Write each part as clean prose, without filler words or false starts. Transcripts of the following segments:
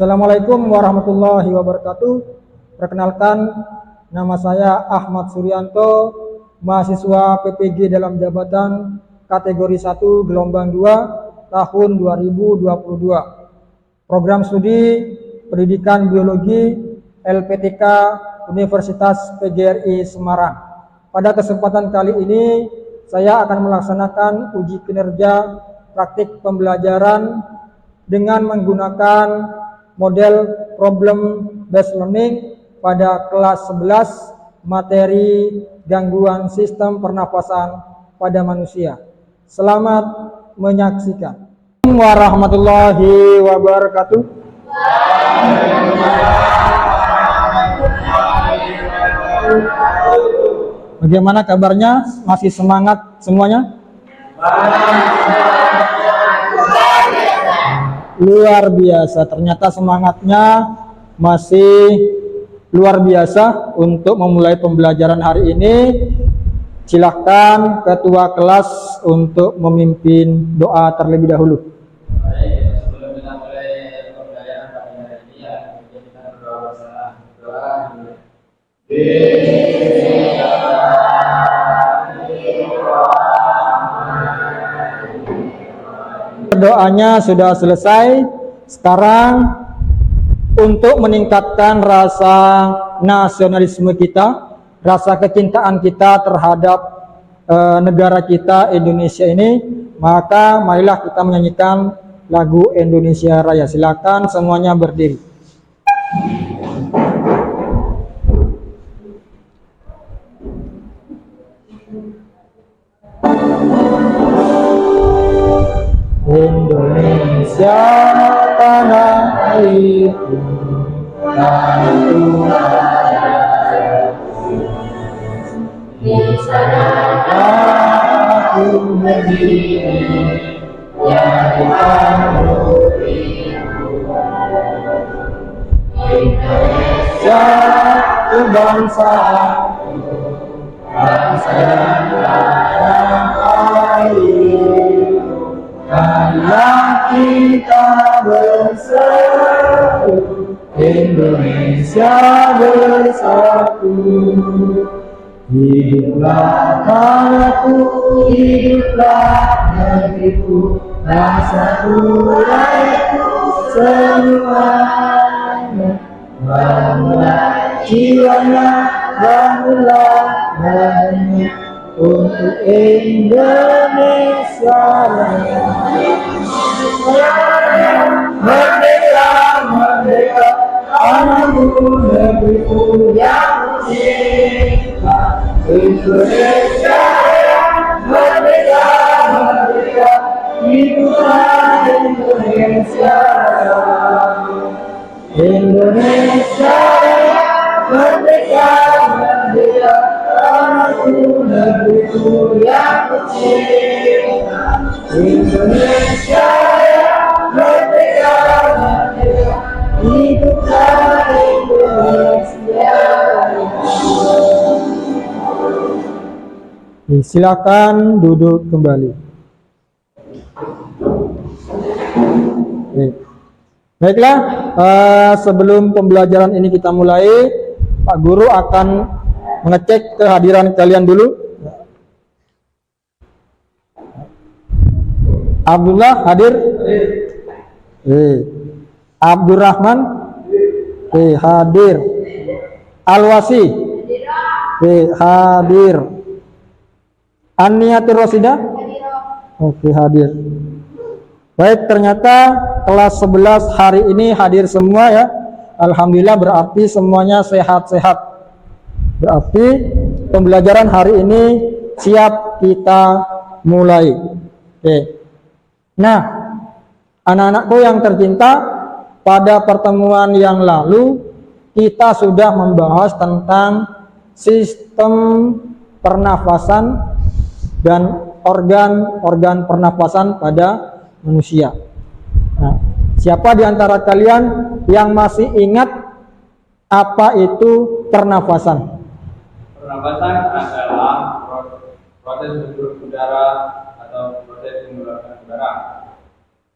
Assalamualaikum warahmatullahi wabarakatuh. Perkenalkan, nama saya Ahmad Suryanto, mahasiswa PPG dalam jabatan kategori 1 gelombang 2 tahun 2022. Program studi Pendidikan Biologi LPTK Universitas PGRI Semarang. Pada kesempatan kali ini saya akan melaksanakan uji kinerja praktik pembelajaran dengan menggunakan model problem based learning pada kelas 11 materi gangguan sistem pernapasan pada manusia. Selamat menyaksikan. Warahmatullahi wabarakatuh. Bagaimana kabarnya? Masih semangat semuanya? Luar biasa, ternyata semangatnya masih luar biasa untuk memulai pembelajaran hari ini. Silakan ketua kelas untuk memimpin doa terlebih dahulu. Baik, sebelum kita mulai pembelajaran pada hari ini ya, kita berdoa bersama. Doanya sudah selesai. Sekarang untuk meningkatkan rasa nasionalisme kita, rasa kecintaan kita terhadap negara kita Indonesia ini, maka marilah kita menyanyikan lagu Indonesia Raya. Silakan semuanya berdiri. Indonesia tanah airku, tanahku di sana aku berdiri, jadi Indonesia itu bangsaku, bangsa yang tanah air. Karena kita bersatu, Indonesia bersatu. Hiduplah tanahku, hiduplah negeriku, bangsaku, rakyatku semuanya. Bangunlah jiwanya, bangunlah badannya untuk Indonesia Raya. Merdeka, merdeka, tanahku, negeriku yang cinta. Indonesia Raya, merdeka, merdeka, hiduplah Indonesia Raya. Indonesia Raya, merdeka, merdeka, tanahku, negeriku yang tercinta. Indonesia Raya, merdeka, merdeka, hiduplah Indonesia Raya. Silakan duduk kembali. Baiklah, sebelum pembelajaran ini kita mulai, Pak Guru akan mengecek kehadiran kalian dulu. Abdullah hadir? Abdurrahman? Hadir. Alwasi? Hadir. Aniatir Rosida? Oke, hadir. Baik, ternyata kelas 11 hari ini hadir semua ya. Alhamdulillah, berarti semuanya sehat-sehat. Berarti pembelajaran hari ini siap kita mulai. Oke. Nah, anak-anakku yang tercinta, pada pertemuan yang lalu kita sudah membahas tentang sistem pernafasan dan organ-organ pernafasan pada manusia. Nah, siapa di antara kalian yang masih ingat apa itu pernafasan? Pernapasan adalah proses menghirup udara atau proses mengeluarkan udara.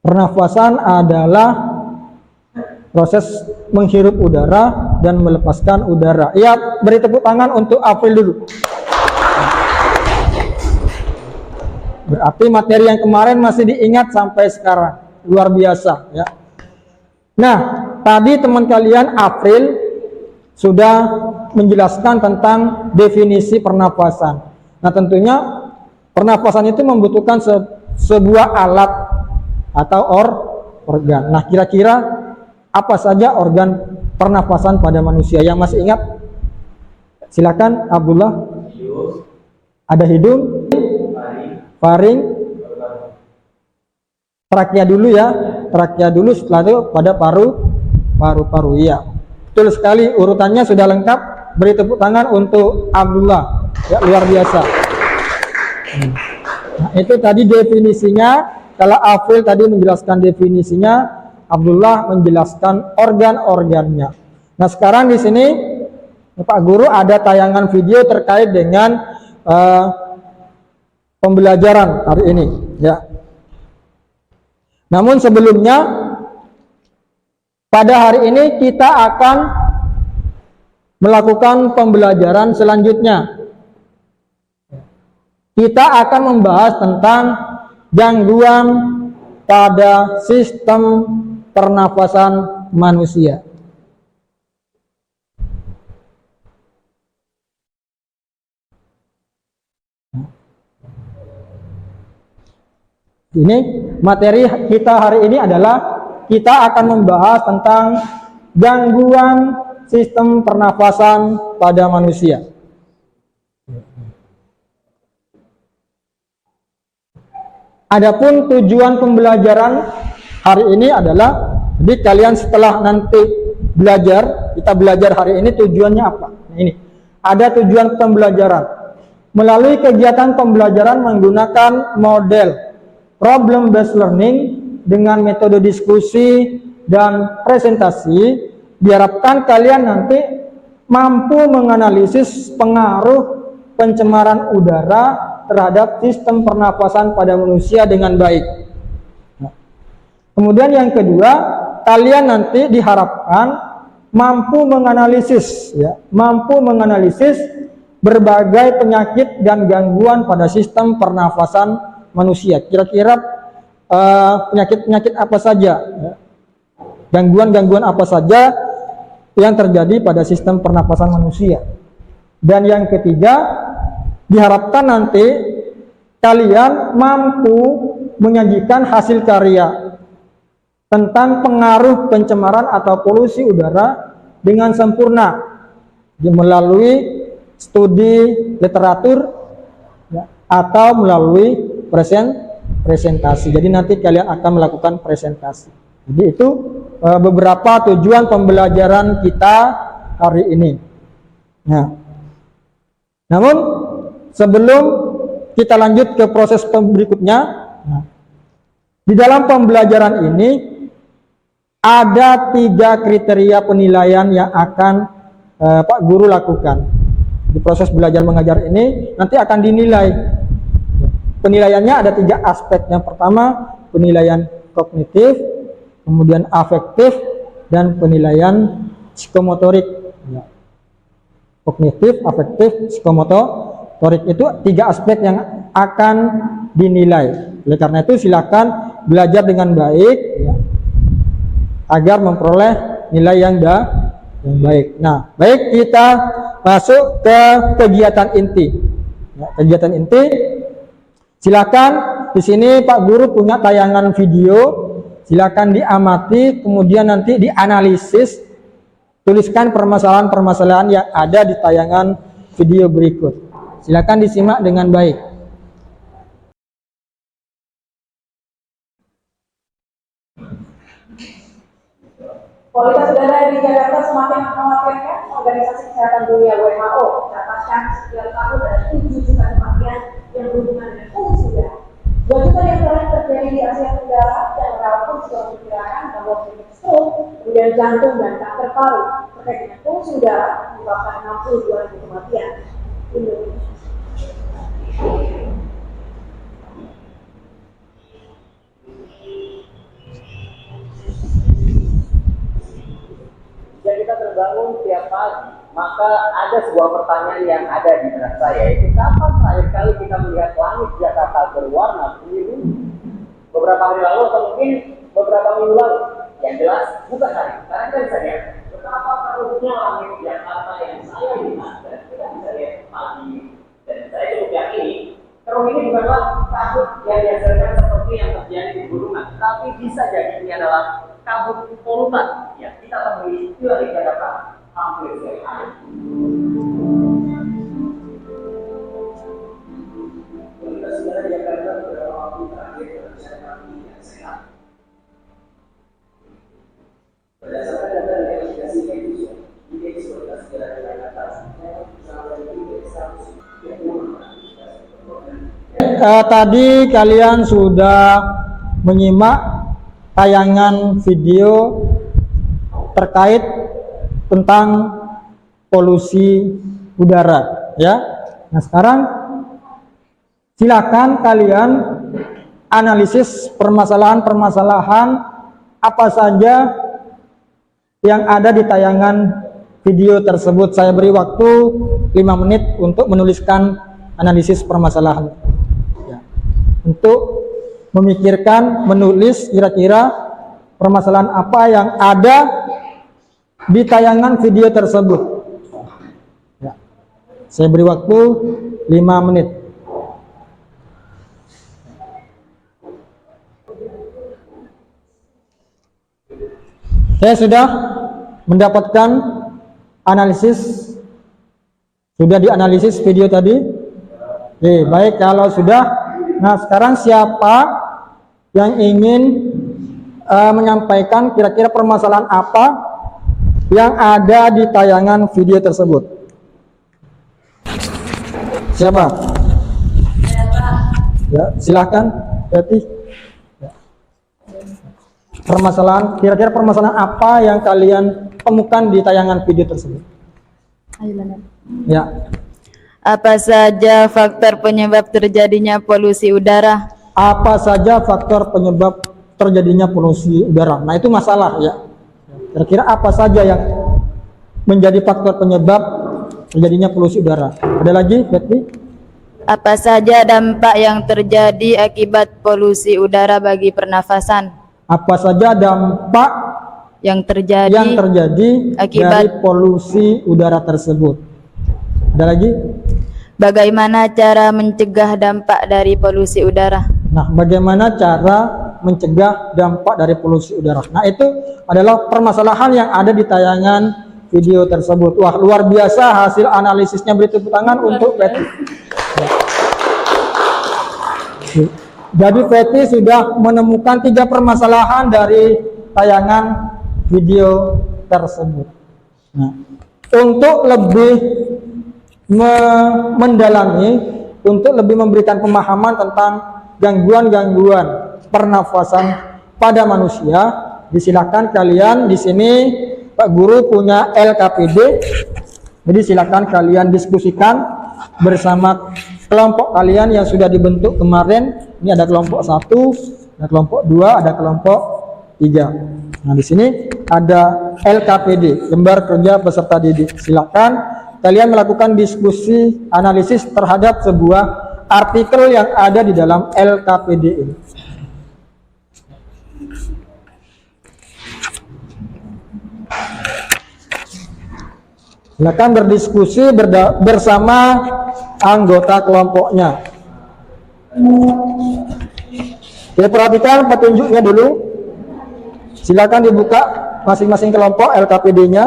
Pernafasan adalah proses menghirup udara dan melepaskan udara. Ya, beri tepuk tangan untuk April dulu. Berarti materi yang kemarin masih diingat sampai sekarang. Luar biasa ya. Nah, tadi teman kalian April sudah menjelaskan tentang definisi pernapasan. Nah, tentunya pernapasan itu membutuhkan sebuah alat atau organ. Nah, kira-kira apa saja organ pernapasan pada manusia yang masih ingat? Silakan Abdullah. Ada hidung, faring, trakea dulu ya, trakea dulu, setelah itu pada paru-paru. Iya, betul sekali, urutannya sudah lengkap. Beri tepuk tangan untuk Abdullah, ya, luar biasa. Nah, itu tadi definisinya. Kalau Afil tadi menjelaskan definisinya, Abdullah menjelaskan organ-organnya. Nah, sekarang di sini Pak Guru ada tayangan video terkait dengan pembelajaran hari ini, ya. Namun sebelumnya, pada hari ini kita akan melakukan pembelajaran selanjutnya. Kita akan membahas tentang gangguan pada sistem pernafasan manusia. Ini materi kita hari ini adalah kita akan membahas tentang gangguan sistem pernafasan pada manusia. Adapun tujuan pembelajaran hari ini adalah, jadi kalian setelah nanti belajar, kita belajar hari ini tujuannya apa? Nah, ini ada tujuan pembelajaran. Melalui kegiatan pembelajaran menggunakan model problem based learning dengan metode diskusi dan presentasi, diharapkan kalian nanti mampu menganalisis pengaruh pencemaran udara terhadap sistem pernapasan pada manusia dengan baik. Nah, kemudian yang kedua, kalian nanti diharapkan mampu menganalisis, ya, mampu menganalisis berbagai penyakit dan gangguan pada sistem pernafasan manusia. Kira-kira penyakit-penyakit apa saja, ya, gangguan-gangguan apa saja yang terjadi pada sistem pernapasan manusia. Dan yang ketiga, diharapkan nanti kalian mampu menyajikan hasil karya tentang pengaruh pencemaran atau polusi udara dengan sempurna melalui studi literatur, ya, atau melalui presentasi. Jadi nanti kalian akan melakukan presentasi. Jadi itu beberapa tujuan pembelajaran kita hari ini. Nah, namun sebelum kita lanjut ke proses berikutnya, nah, di dalam pembelajaran ini ada 3 kriteria penilaian yang akan Pak Guru lakukan. Di proses belajar mengajar ini nanti akan dinilai. Penilaiannya ada 3 aspek. Yang pertama penilaian kognitif, kemudian afektif, dan penilaian psikomotorik. Ya. Kognitif, afektif, psikomotorik itu 3 aspek yang akan dinilai. Oleh karena itu silakan belajar dengan baik, ya, agar memperoleh nilai yang baik. Nah, baik, kita masuk ke kegiatan inti. Ya, kegiatan inti, silakan di sini Pak Guru punya tayangan video, silakan diamati, kemudian nanti dianalisis, tuliskan permasalahan-permasalahan yang ada di tayangan video berikut. Silakan disimak dengan baik. Kualitas udara di Jakarta semakin mengkhawatirkan. Organisasi Kesehatan Dunia WHO mencatatkan setiap tahun ada 7 juta kematian yang berhubungan dengan polusi udara. 2 juta yang terjadi di Asia Tenggara, dan WHO pun juga memperkirakan bahwa penyakit stroke, kemudian jantung dan kanker paru terkait dengan polusi udara menyebabkan 62.000 kematian di Indonesia. ada sebuah pertanyaan yang ada di benak saya, yaitu kapan terakhir kali kita melihat langit Jakarta berwarna biru? Beberapa hari lalu atau mungkin beberapa minggu lalu? Yang jelas bukan hari. Karena kita bisa lihat betapa keruhnya langit Jakarta yang saya lihat dan kita bisa lihat pagi. Dan saya cukup yakini keruh ini bukanlah kabut yang dihasilkan seperti yang terjadi di gunungan, tapi bisa jadi ini adalah kabut polutan yang kita temui di Jakarta hampir setiap hari. Kualitas udara di Jakarta beberapa waktu terakhir tercatat tidak sehat. Berdasarkan data dari aplikasi Medusa, indeks kualitas udara di Jakarta mencapai indeks 130. Tadi kalian sudah menyimak tayangan video terkait tentang polusi udara, ya. Nah, sekarang silakan kalian analisis permasalahan-permasalahan apa saja yang ada di tayangan video tersebut. Saya beri waktu 5 menit untuk menuliskan analisis permasalahan, ya. Untuk memikirkan, menulis kira-kira permasalahan apa yang ada di tayangan video tersebut, ya. Saya beri waktu 5 menit. Saya sudah mendapatkan analisis, sudah dianalisis video tadi. Oke, baik, kalau sudah, nah sekarang siapa yang ingin menyampaikan kira-kira permasalahan apa yang ada di tayangan video tersebut? Siapa? Ya, silakan, Betty. Ya. Permasalahan, kira-kira permasalahan apa yang kalian temukan di tayangan video tersebut? Ya. Apa saja faktor penyebab terjadinya polusi udara? Apa saja faktor penyebab terjadinya polusi udara? Nah, itu masalah, ya. Kira-kira apa saja yang menjadi faktor penyebab terjadinya polusi udara? Ada lagi, Betty? Apa saja dampak yang terjadi akibat polusi udara bagi pernafasan? Apa saja dampak yang terjadi akibat dari polusi udara tersebut? Ada lagi? Bagaimana cara mencegah dampak dari polusi udara? Nah, bagaimana cara mencegah dampak dari polusi udara? Nah, itu adalah permasalahan yang ada di tayangan video tersebut. Wah, luar biasa hasil analisisnya, beri tepuk tangan untuk Betty. Jadi Betty sudah menemukan 3 permasalahan dari tayangan video tersebut. Nah, untuk lebih mendalami, untuk lebih memberikan pemahaman tentang gangguan-gangguan pernafasan pada manusia, disilakan kalian di sini Pak Guru punya LKPD. Jadi silakan kalian diskusikan bersama kelompok kalian yang sudah dibentuk kemarin. Ini ada kelompok 1, ada kelompok 2, ada kelompok 3. Nah, di sini ada LKPD, lembar kerja peserta didik. Silakan kalian melakukan diskusi analisis terhadap sebuah artikel yang ada di dalam LKPD ini. Silakan berdiskusi bersama anggota kelompoknya. Oke, perhatikan petunjuknya dulu. Silakan dibuka masing-masing kelompok LKPD-nya.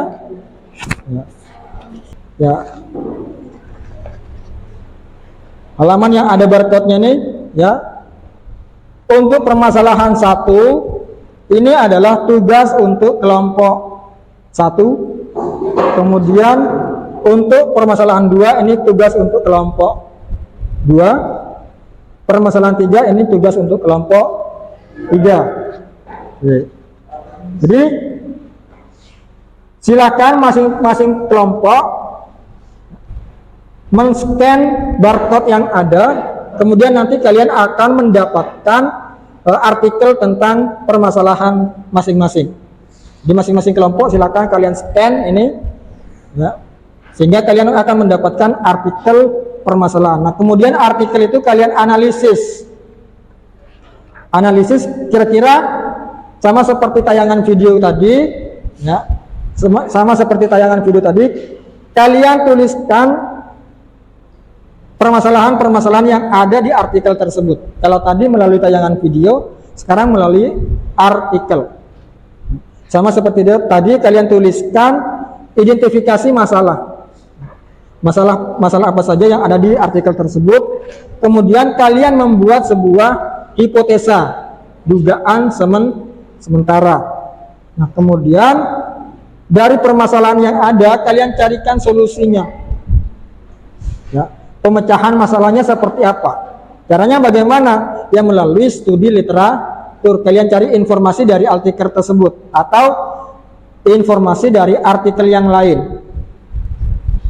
Ya. Halaman yang ada barcode-nya nih, ya. Untuk permasalahan 1, ini adalah tugas untuk kelompok 1. Kemudian untuk permasalahan 2, ini tugas untuk kelompok 2. Permasalahan 3, ini tugas untuk kelompok 3. Jadi silakan masing-masing kelompok men-scan barcode yang ada, kemudian nanti kalian akan mendapatkan artikel tentang permasalahan masing-masing. Di masing-masing kelompok silakan kalian scan ini, ya. Sehingga kalian akan mendapatkan artikel permasalahan. Nah, kemudian artikel itu kalian analisis. Analisis kira-kira sama seperti tayangan video tadi, ya. Sama seperti tayangan video tadi, kalian tuliskan permasalahan-permasalahan yang ada di artikel tersebut. Kalau tadi melalui tayangan video, sekarang melalui artikel. Sama seperti tadi, kalian tuliskan identifikasi masalah. Masalah apa saja yang ada di artikel tersebut. Kemudian kalian membuat sebuah hipotesa, dugaan sementara. Nah, kemudian dari permasalahan yang ada, kalian carikan solusinya. Ya, pemecahan masalahnya seperti apa? Caranya bagaimana? Ya, melalui studi literatur. Kalian cari informasi dari artikel tersebut atau informasi dari artikel yang lain.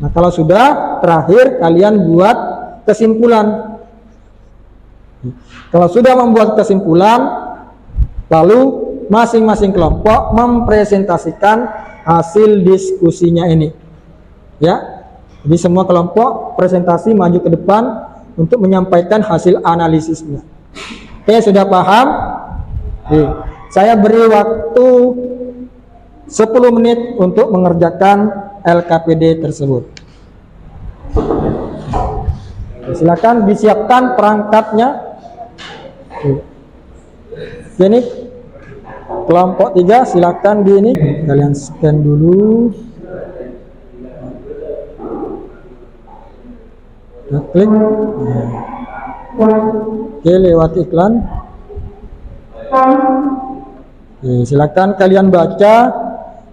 Nah, kalau sudah, terakhir kalian buat kesimpulan. Kalau sudah membuat kesimpulan, lalu masing-masing kelompok mempresentasikan hasil diskusinya ini. Ya, jadi semua kelompok presentasi maju ke depan untuk menyampaikan hasil analisisnya. Oke, sudah paham? Oke. Saya beri waktu 10 menit untuk mengerjakan LKPD tersebut. Oke, silakan disiapkan perangkatnya. Oke, ini kelompok 3, silakan di ini kalian scan dulu. Nah, klik. Oke, lewat iklan. Oke, silakan kalian baca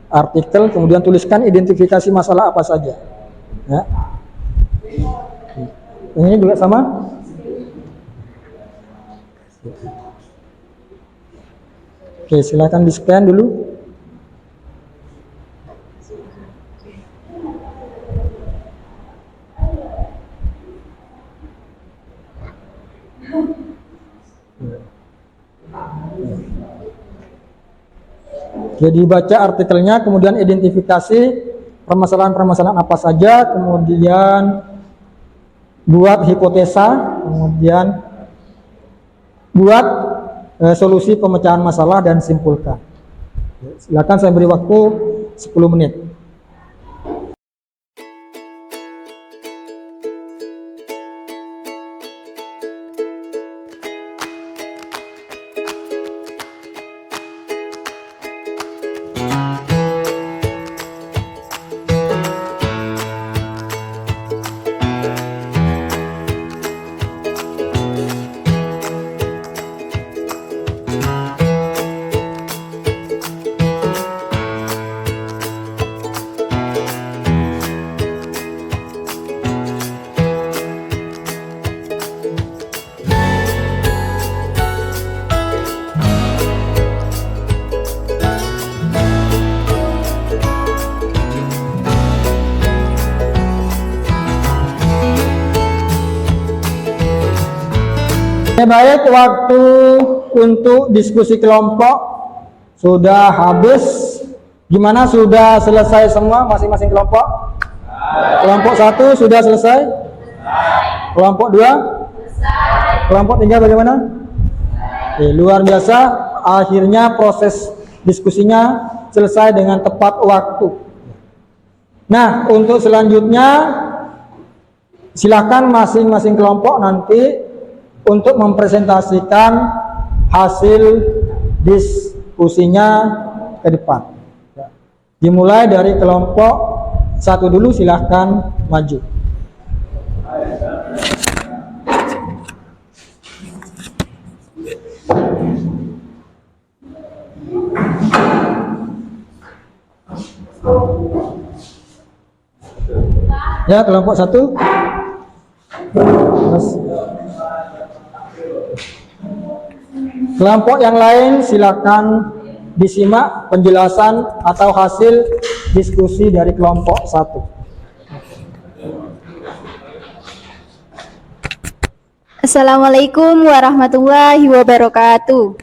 artikel, kemudian tuliskan identifikasi masalah apa saja. Ya. Ini juga sama. Oke, silakan di scan dulu. Jadi baca artikelnya, kemudian identifikasi permasalahan-permasalahan apa saja, kemudian buat hipotesa, kemudian buat solusi pemecahan masalah dan simpulkan. Silakan, saya beri waktu 10 menit. Baik, waktu untuk diskusi kelompok sudah habis. Gimana, sudah selesai semua masing-masing kelompok? Kelompok 1 sudah selesai? Kelompok 2? Kelompok 3 bagaimana? Oke, luar biasa. Akhirnya proses diskusinya selesai dengan tepat waktu. Nah, untuk selanjutnya silakan masing-masing kelompok nanti untuk mempresentasikan hasil diskusinya ke depan. Dimulai dari kelompok 1 dulu, silahkan maju. Ya, kelompok 1. Terus. Kelompok yang lain silakan disimak penjelasan atau hasil diskusi dari kelompok 1. Assalamualaikum warahmatullahi wabarakatuh.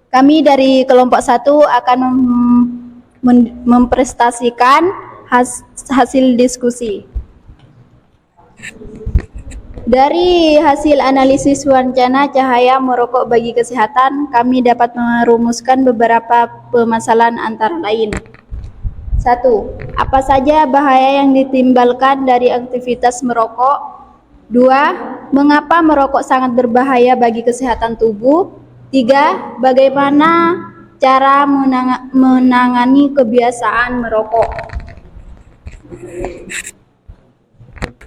Kami dari kelompok 1 akan memprestasikan hasil diskusi. Dari hasil analisis wancana cahaya merokok bagi kesehatan, kami dapat merumuskan beberapa permasalahan antara lain. 1. Apa saja bahaya yang ditimbulkan dari aktivitas merokok? 2. Mengapa merokok sangat berbahaya bagi kesehatan tubuh? 3. Bagaimana cara menangani kebiasaan merokok?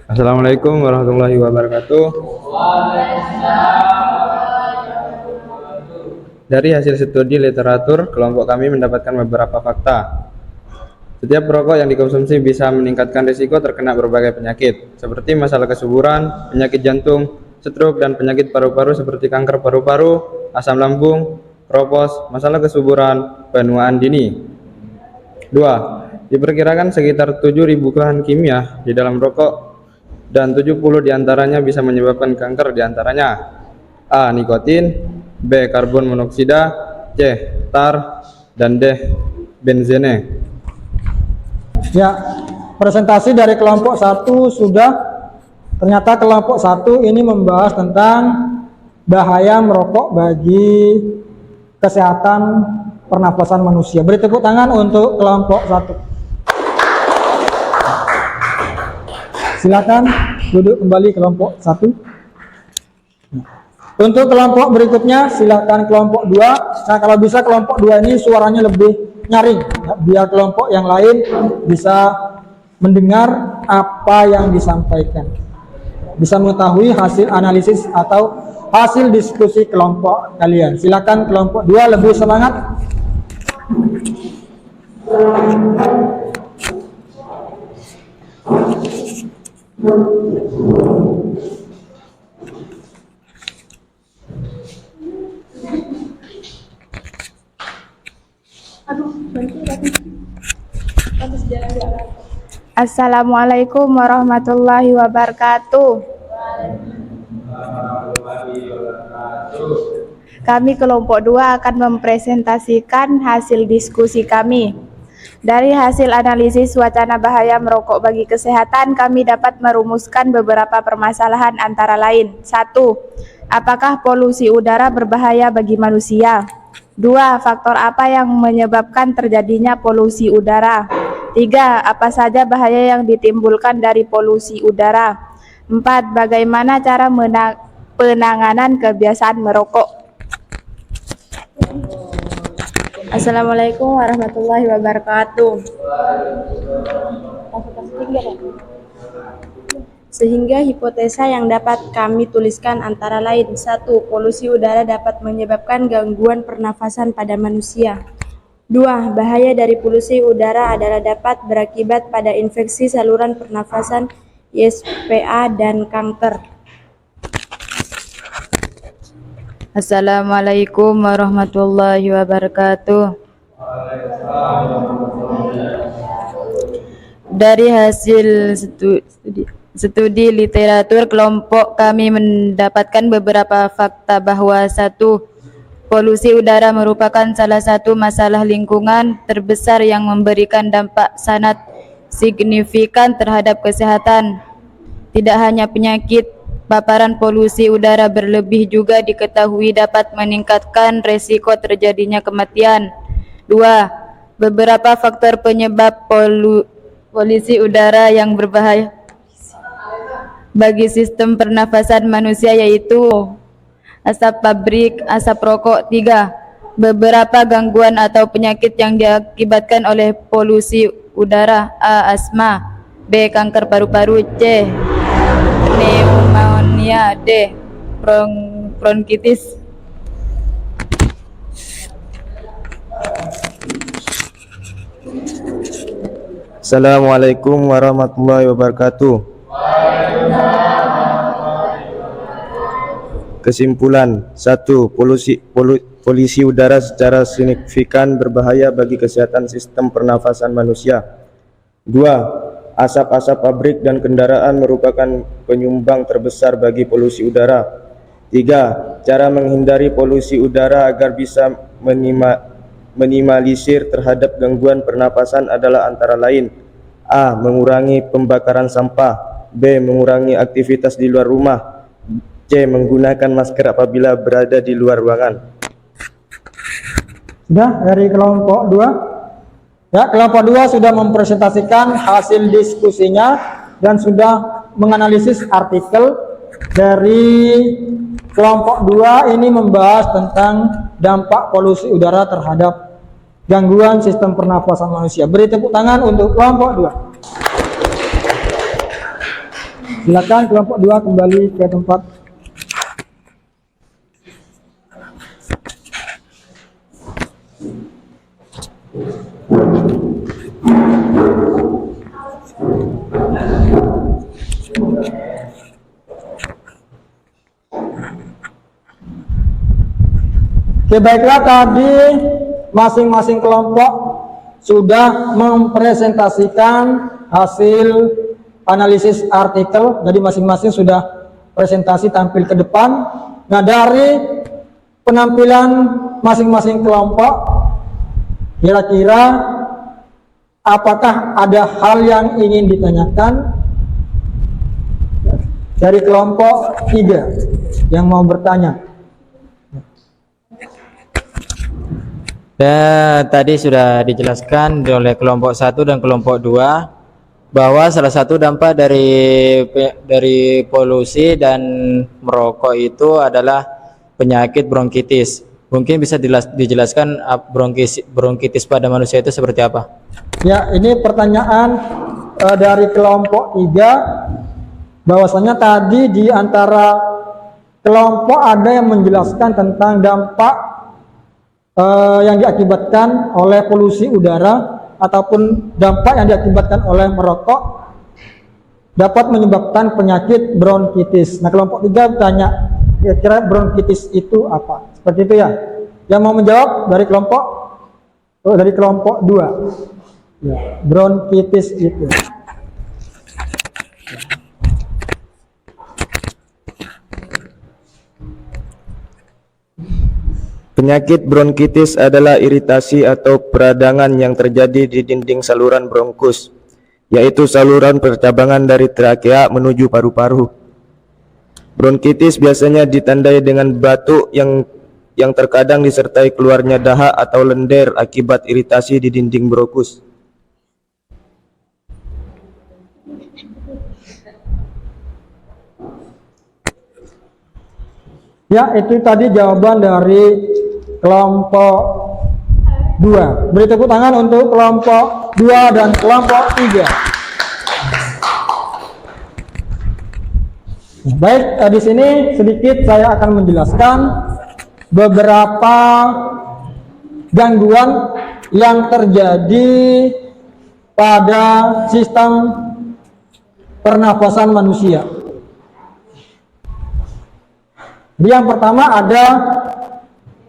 Assalamualaikum warahmatullahi wabarakatuh. Dari hasil studi literatur, kelompok kami mendapatkan beberapa fakta. Setiap perokok yang dikonsumsi bisa meningkatkan risiko terkena berbagai penyakit, seperti masalah kesuburan, penyakit jantung, stroke, dan penyakit paru-paru seperti kanker paru-paru, asam lambung, kropos, masalah kesuburan, penuaan dini. 2. Diperkirakan sekitar 7.000 bahan kimia di dalam rokok dan 70 diantaranya bisa menyebabkan kanker, diantaranya A. Nikotin, B. Karbon monoksida, C. Tar, dan D. Benzene. Ya, presentasi dari kelompok 1 sudah. Ternyata kelompok 1 ini membahas tentang bahaya merokok bagi kesehatan pernapasan manusia. Beri tepuk tangan untuk kelompok 1. Silakan duduk kembali kelompok 1. Untuk kelompok berikutnya silakan kelompok 2. Nah, kalau bisa kelompok 2 ini suaranya lebih nyaring ya, biar kelompok yang lain bisa mendengar apa yang disampaikan, bisa mengetahui hasil analisis atau hasil diskusi kelompok kalian. Silakan kelompok 2 lebih semangat. Assalamualaikum warahmatullahi wabarakatuh. Kami kelompok 2 akan mempresentasikan hasil diskusi kami. Dari hasil analisis wacana bahaya merokok bagi kesehatan, kami dapat merumuskan beberapa permasalahan antara lain. 1. Apakah polusi udara berbahaya bagi manusia? 2. Faktor apa yang menyebabkan terjadinya polusi udara? 3. Apa saja bahaya yang ditimbulkan dari polusi udara? 4. Bagaimana cara penanganan kebiasaan merokok? Assalamualaikum warahmatullahi wabarakatuh. Sehingga hipotesa yang dapat kami tuliskan antara lain. 1. Polusi udara dapat menyebabkan gangguan pernafasan pada manusia. 2. Bahaya dari polusi udara adalah dapat berakibat pada infeksi saluran pernafasan, ISPA, dan kanker. Assalamualaikum warahmatullahi wabarakatuh. Dari hasil studi literatur, kelompok kami mendapatkan beberapa fakta bahwa 1. Polusi udara merupakan salah satu masalah lingkungan terbesar yang memberikan dampak sangat signifikan terhadap kesehatan. Tidak hanya penyakit, paparan polusi udara berlebih juga diketahui dapat meningkatkan resiko terjadinya kematian. 2. Beberapa faktor penyebab polusi udara yang berbahaya bagi sistem pernafasan manusia yaitu asap pabrik, asap rokok. 3. Beberapa gangguan atau penyakit yang diakibatkan oleh polusi udara. A. Asma, B. Kanker paru-paru, C. Pneumonia, D. Bronkitis. Assalamualaikum warahmatullahi wabarakatuh. Kesimpulan. 1. Polusi udara secara signifikan berbahaya bagi kesehatan sistem pernafasan manusia. 2. Asap-asap pabrik dan kendaraan merupakan penyumbang terbesar bagi polusi udara. 3. Cara menghindari polusi udara agar bisa minimalisir terhadap gangguan pernapasan adalah antara lain: A. Mengurangi pembakaran sampah, B. Mengurangi aktivitas di luar rumah, C. Menggunakan masker apabila berada di luar ruangan. Sudah dari kelompok 2? Ya, kelompok 2 sudah mempresentasikan hasil diskusinya dan sudah menganalisis artikel. Dari kelompok 2 ini membahas tentang dampak polusi udara terhadap gangguan sistem pernafasan manusia. Beri tepuk tangan untuk kelompok 2. Silakan kelompok 2 kembali ke tempat. Oke, baiklah, tadi masing-masing kelompok sudah mempresentasikan hasil analisis artikel. Jadi masing-masing sudah presentasi tampil ke depan. Nah, dari penampilan masing-masing kelompok, kira-kira apakah ada hal yang ingin ditanyakan dari kelompok 3 yang mau bertanya? Dan tadi sudah dijelaskan oleh kelompok 1 dan kelompok 2 bahwa salah satu dampak dari polusi dan merokok itu adalah penyakit bronkitis. Mungkin bisa dijelaskan bronkitis pada manusia itu seperti apa? Ya, ini pertanyaan dari kelompok 3, bahwasanya tadi di antara kelompok ada yang menjelaskan tentang dampak yang diakibatkan oleh polusi udara ataupun dampak yang diakibatkan oleh merokok dapat menyebabkan penyakit bronkitis. Nah, kelompok 3 bertanya, kira-kira bronkitis itu apa? Seperti itu ya. Yang mau menjawab dari kelompok 2. Ya, bronkitis itu. Penyakit bronkitis adalah iritasi atau peradangan yang terjadi di dinding saluran bronkus, yaitu saluran percabangan dari trakea menuju paru-paru. Bronkitis biasanya ditandai dengan batuk yang terkadang disertai keluarnya dahak atau lendir akibat iritasi di dinding bronkus. Ya, itu tadi jawaban dari kelompok 2. Beri tepuk tangan untuk kelompok 2 dan kelompok 3. Baik, di sini sedikit saya akan menjelaskan beberapa gangguan yang terjadi pada sistem pernafasan manusia. Jadi yang pertama ada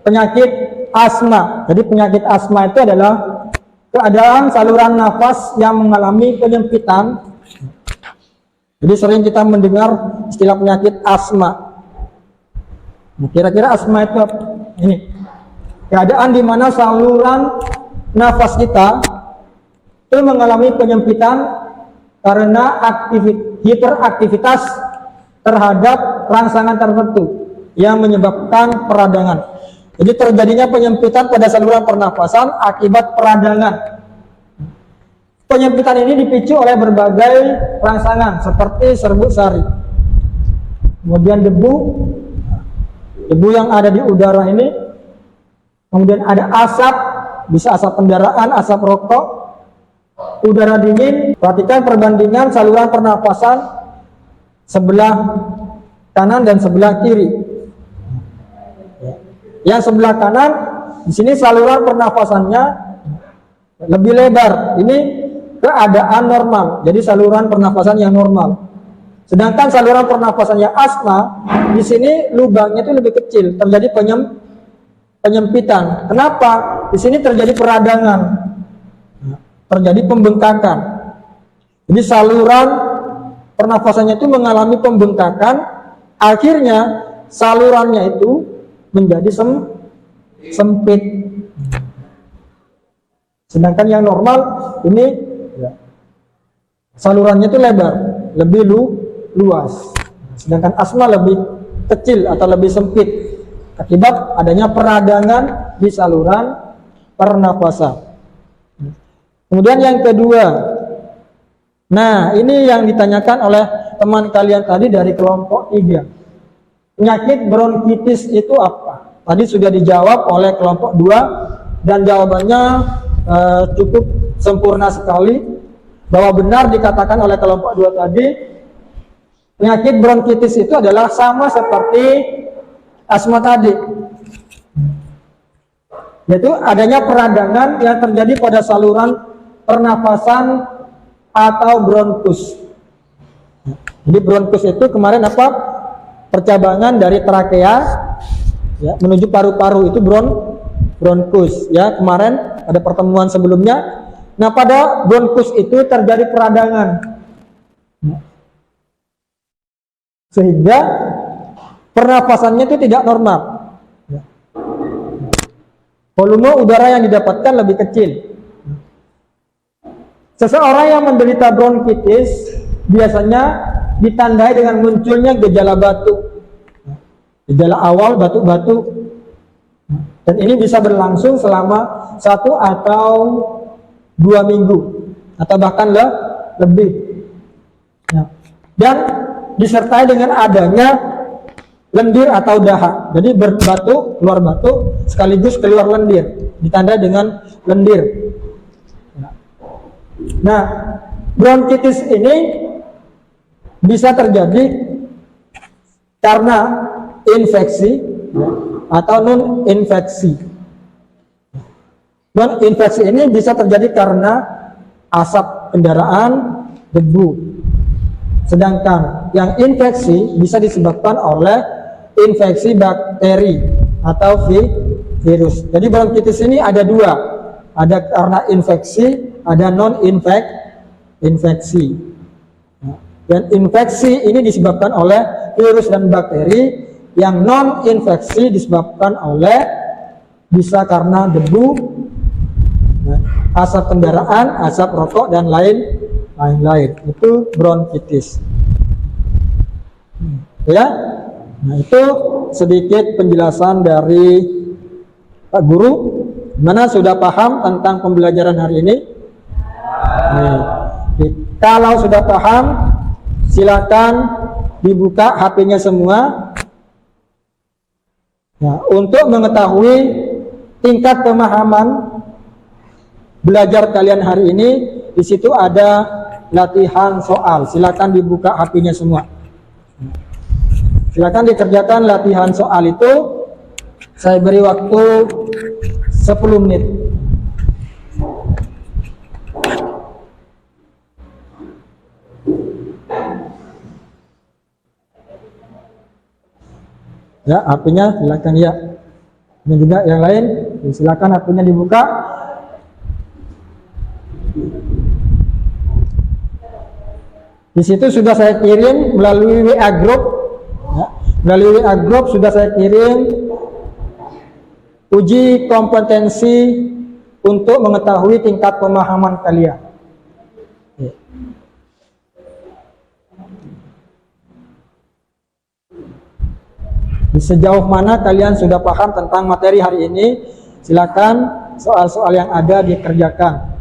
penyakit asma. Jadi penyakit asma itu adalah keadaan saluran nafas yang mengalami penyempitan. Jadi sering kita mendengar istilah penyakit asma. Nah, kira-kira asma itu apa? Ini keadaan di mana saluran nafas kita itu mengalami penyempitan karena hiperaktivitas terhadap rangsangan tertentu yang menyebabkan peradangan. Jadi terjadinya penyempitan pada saluran pernafasan akibat peradangan. Penyempitan ini dipicu oleh berbagai rangsangan seperti serbuk sari, kemudian debu yang ada di udara ini, kemudian ada asap, bisa asap kendaraan, asap rokok, udara dingin. Perhatikan perbandingan saluran pernafasan sebelah kanan dan sebelah kiri. Yang sebelah kanan di sini saluran pernafasannya lebih lebar. Ini keadaan normal. Jadi saluran pernafasan yang normal. Sedangkan saluran pernafasan yang asma di sini lubangnya itu lebih kecil, terjadi penyempitan. Kenapa? Di sini terjadi peradangan, terjadi pembengkakan. Jadi saluran pernafasannya itu mengalami pembengkakan, akhirnya salurannya itu menjadi sempit. Sedangkan yang normal ini ya, salurannya itu lebar, lebih luas. Sedangkan asma lebih kecil atau lebih sempit akibat adanya peradangan di saluran pernafasan. Kemudian yang kedua, nah ini yang ditanyakan oleh teman kalian tadi dari kelompok 3. Penyakit bronkitis itu apa? Tadi sudah dijawab oleh kelompok 2 dan jawabannya cukup sempurna sekali, bahwa benar dikatakan oleh kelompok 2 tadi, penyakit bronkitis itu adalah sama seperti asma tadi, yaitu adanya peradangan yang terjadi pada saluran pernafasan atau bronkus. Jadi bronkus itu kemarin apa? Percabangan dari trakea ya, menuju paru-paru, itu bronkus ya, kemarin ada pertemuan sebelumnya. Nah, pada bronkus itu terjadi peradangan sehingga pernafasannya itu tidak normal. Volume udara yang didapatkan lebih kecil. Seseorang yang menderita bronkitis biasanya ditandai dengan munculnya gejala batuk. Gejala awal batuk-batuk. Dan ini bisa berlangsung selama 1 atau 2 minggu atau bahkan lebih. Dan disertai dengan adanya lendir atau dahak. Jadi berbatuk, keluar batuk, sekaligus keluar lendir, ditandai dengan lendir. Nah, bronkitis ini bisa terjadi karena infeksi atau non-infeksi. Non-infeksi ini bisa terjadi karena asap kendaraan, debu. Sedangkan yang infeksi bisa disebabkan oleh infeksi bakteri atau virus. Jadi bronkitis ini ada 2. Ada karena infeksi, ada non-infeksi. Dan infeksi ini disebabkan oleh virus dan bakteri. Yang non-infeksi disebabkan oleh bisa karena debu, asap kendaraan, asap rokok, dan lain-lain. Itu bronkitis. Ya, nah itu sedikit penjelasan dari Pak Guru. Mana sudah paham tentang pembelajaran hari ini? Nih, kalau sudah paham, silakan dibuka HP-nya semua. Nah, untuk mengetahui tingkat pemahaman belajar kalian hari ini, di situ ada latihan soal. Silakan dibuka HP-nya semua. Silakan dikerjakan latihan soal itu. Saya beri waktu 10 menit. Ya, HP-nya silakan ya. Ini juga yang lain, silakan HP-nya dibuka. Di situ sudah saya kirim melalui WA group. Ya, melalui WA group sudah saya kirim uji kompetensi untuk mengetahui tingkat pemahaman kalian. Ya. Sejauh mana kalian sudah paham tentang materi hari ini? Silakan soal-soal yang ada dikerjakan.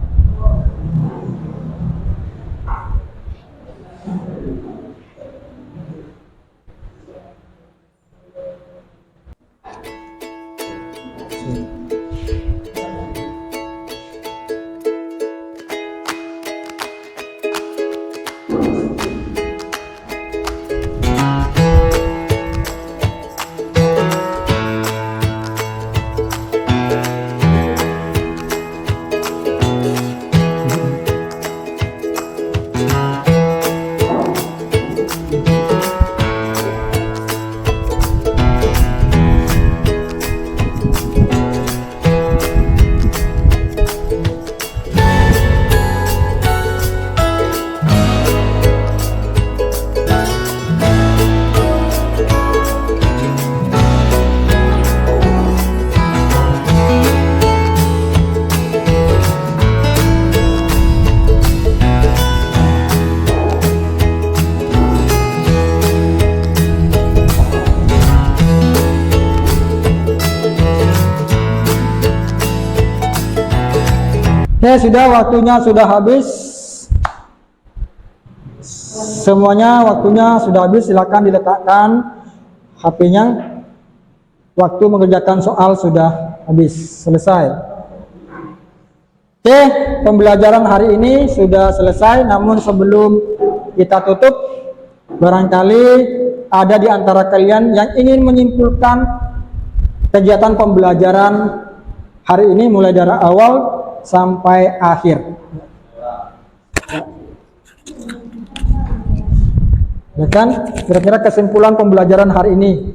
Oke, sudah, waktunya sudah habis. Semuanya waktunya sudah habis, silakan diletakkan HP-nya. Waktu mengerjakan soal sudah habis, selesai. Oke, pembelajaran hari ini sudah selesai, namun sebelum kita tutup, barangkali ada di antara kalian yang ingin menyimpulkan kegiatan pembelajaran hari ini mulai dari awal sampai akhir. Ya kan? Kira-kira kesimpulan pembelajaran hari ini.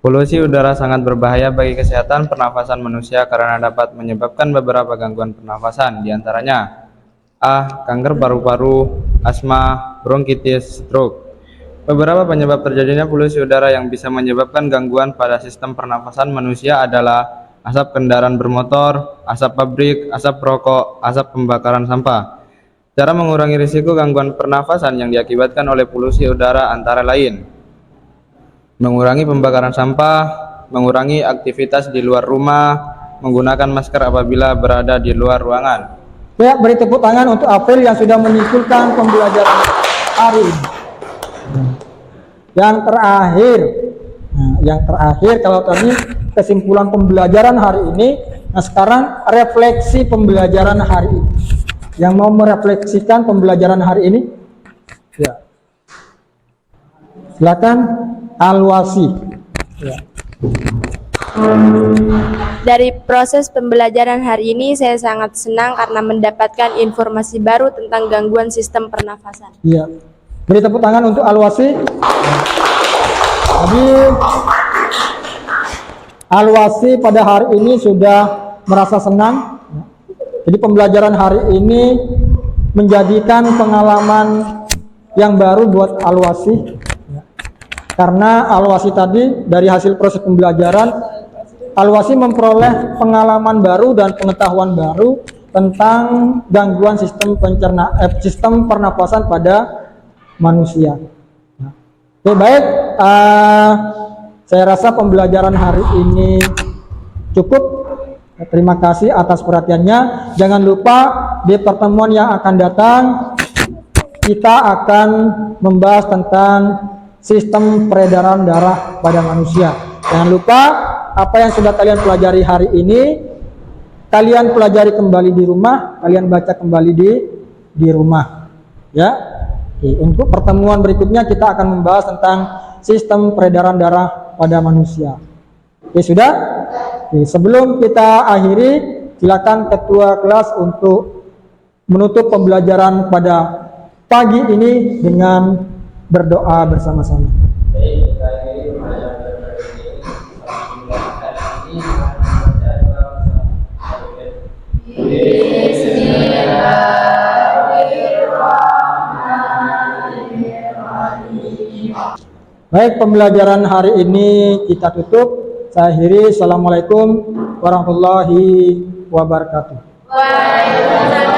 Polusi udara sangat berbahaya bagi kesehatan pernafasan manusia karena dapat menyebabkan beberapa gangguan pernafasan, diantaranya A. Kanker paru-paru, asma, bronkitis, stroke. Beberapa penyebab terjadinya polusi udara yang bisa menyebabkan gangguan pada sistem pernafasan manusia adalah asap kendaraan bermotor, asap pabrik, asap rokok, asap pembakaran sampah. Cara mengurangi risiko gangguan pernafasan yang diakibatkan oleh polusi udara antara lain: mengurangi pembakaran sampah, mengurangi aktivitas di luar rumah, menggunakan masker apabila berada di luar ruangan. Ya, beri tepuk tangan untuk April yang sudah menyimpulkan pembelajaran hari ini. Yang terakhir, kalau tadi kesimpulan pembelajaran hari ini, nah sekarang refleksi pembelajaran hari ini. Yang mau merefleksikan pembelajaran hari ini, ya, silakan. Alwasi. Ya. Dari proses pembelajaran hari ini, saya sangat senang karena mendapatkan informasi baru tentang gangguan sistem pernafasan. Iya. Beri tepuk tangan untuk Alwasi. Jadi Alwasi pada hari ini sudah merasa senang. Jadi pembelajaran hari ini menjadikan pengalaman yang baru buat Alwasi. Karena Alwasi tadi dari hasil proses pembelajaran, Alwasi memperoleh pengalaman baru dan pengetahuan baru tentang gangguan sistem sistem pernapasan pada manusia. Oke, baik, saya rasa pembelajaran hari ini cukup. Terima kasih atas perhatiannya. Jangan lupa di pertemuan yang akan datang kita akan membahas tentang sistem peredaran darah pada manusia. Jangan lupa apa yang sudah kalian pelajari hari ini, kalian pelajari kembali di rumah, kalian baca kembali di rumah. Ya. Oke, untuk pertemuan berikutnya kita akan membahas tentang sistem peredaran darah pada manusia. Oke, sudah? Oke, sebelum kita akhiri, silakan ketua kelas untuk menutup pembelajaran pada pagi ini dengan berdoa bersama-sama. Baik, pembelajaran hari ini kita tutup. Saya akhiri. Assalamualaikum warahmatullahi wabarakatuh. Waalaikumsalam.